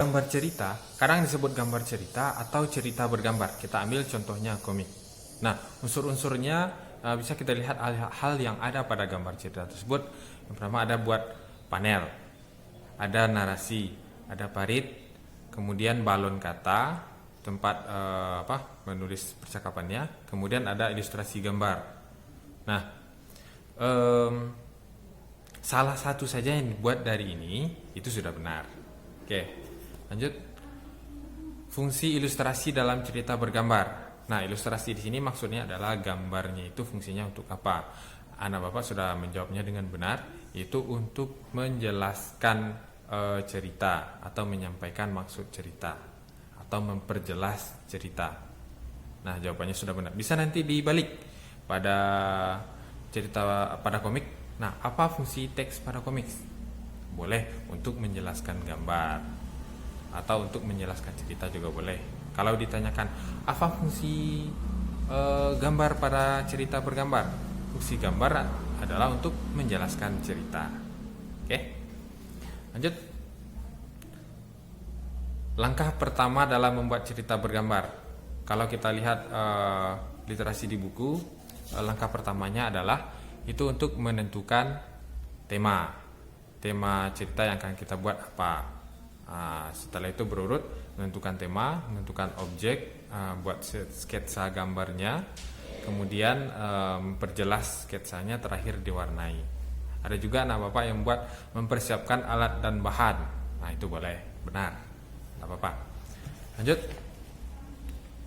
Gambar cerita, kadang disebut gambar cerita atau cerita bergambar. Kita ambil contohnya komik. Nah, unsur-unsurnya bisa kita lihat hal yang ada pada gambar cerita tersebut. Yang pertama ada buat panel, ada narasi, ada parit, kemudian balon kata, tempat menulis percakapannya, kemudian ada ilustrasi gambar. Nah, salah satu saja yang dibuat dari ini itu sudah benar. Oke, lanjut. Fungsi ilustrasi dalam cerita bergambar. Nah, ilustrasi di sini maksudnya adalah gambarnya itu fungsinya untuk apa? Anak Bapak sudah menjawabnya dengan benar, yaitu untuk menjelaskan cerita atau menyampaikan maksud cerita atau memperjelas cerita. Nah, jawabannya sudah benar. Bisa nanti dibalik pada cerita pada komik. Nah, apa fungsi teks pada komik? Boleh untuk menjelaskan gambar atau untuk menjelaskan cerita juga boleh. Kalau ditanyakan apa fungsi gambar pada cerita bergambar, fungsi gambar adalah untuk menjelaskan cerita. Oke, lanjut. Langkah pertama dalam membuat cerita bergambar. Kalau kita lihat literasi di buku, langkah pertamanya adalah itu untuk menentukan tema cerita yang akan kita buat apa. Setelah itu berurut menentukan tema, menentukan objek, buat sketsa gambarnya, kemudian memperjelas sketsanya, terakhir diwarnai. Ada juga anak Bapak yang mempersiapkan alat dan bahan. Nah, itu boleh, benar, anak Bapak. Lanjut,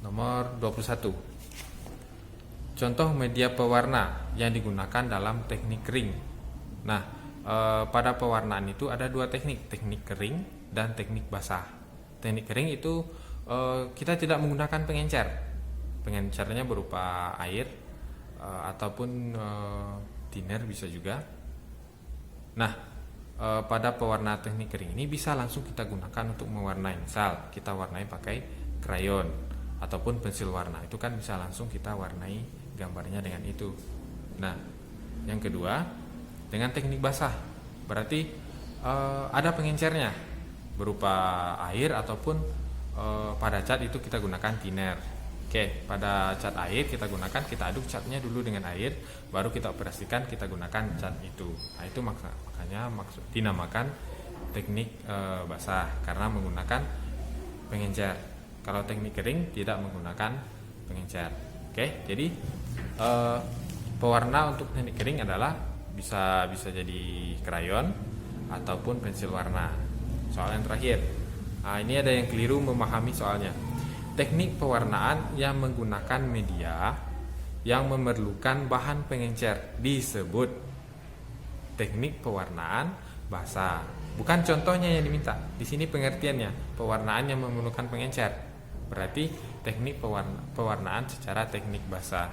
nomor 21. Contoh media pewarna yang digunakan dalam teknik kering. Nah, pada pewarnaan itu ada dua teknik kering dan teknik basah. Teknik kering itu kita tidak menggunakan pengencer. Pengencernya berupa air ataupun thinner bisa juga. Nah, pada pewarna teknik kering ini bisa langsung kita gunakan untuk mewarnai. Misal kita warnai pakai krayon ataupun pensil warna, itu kan bisa langsung kita warnai gambarnya dengan itu. Nah, yang kedua dengan teknik basah, berarti ada pengencernya berupa air ataupun pada cat itu kita gunakan thinner. Oke, pada cat air kita aduk catnya dulu dengan air, baru kita operasikan, kita gunakan cat itu. Nah, itu makanya dinamakan teknik basah karena menggunakan pengencer. Kalau teknik kering tidak menggunakan pengencer. Oke, jadi pewarna untuk teknik kering adalah bisa jadi krayon ataupun pensil warna. Soal yang terakhir, ini ada yang keliru memahami soalnya. Teknik pewarnaan yang menggunakan media yang memerlukan bahan pengencer disebut teknik pewarnaan basah. Bukan contohnya yang diminta. Di sini pengertiannya, pewarnaan yang memerlukan pengencer. Berarti teknik pewarnaan secara teknik basah.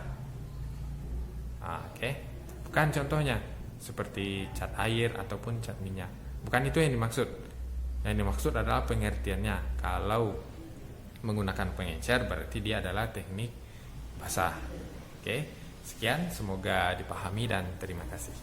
Oke. Bukan contohnya seperti cat air ataupun cat minyak. Bukan itu yang dimaksud. Yang dimaksud adalah pengertiannya. Kalau menggunakan pengencer berarti dia adalah teknik basah. Oke. Sekian, semoga dipahami dan terima kasih.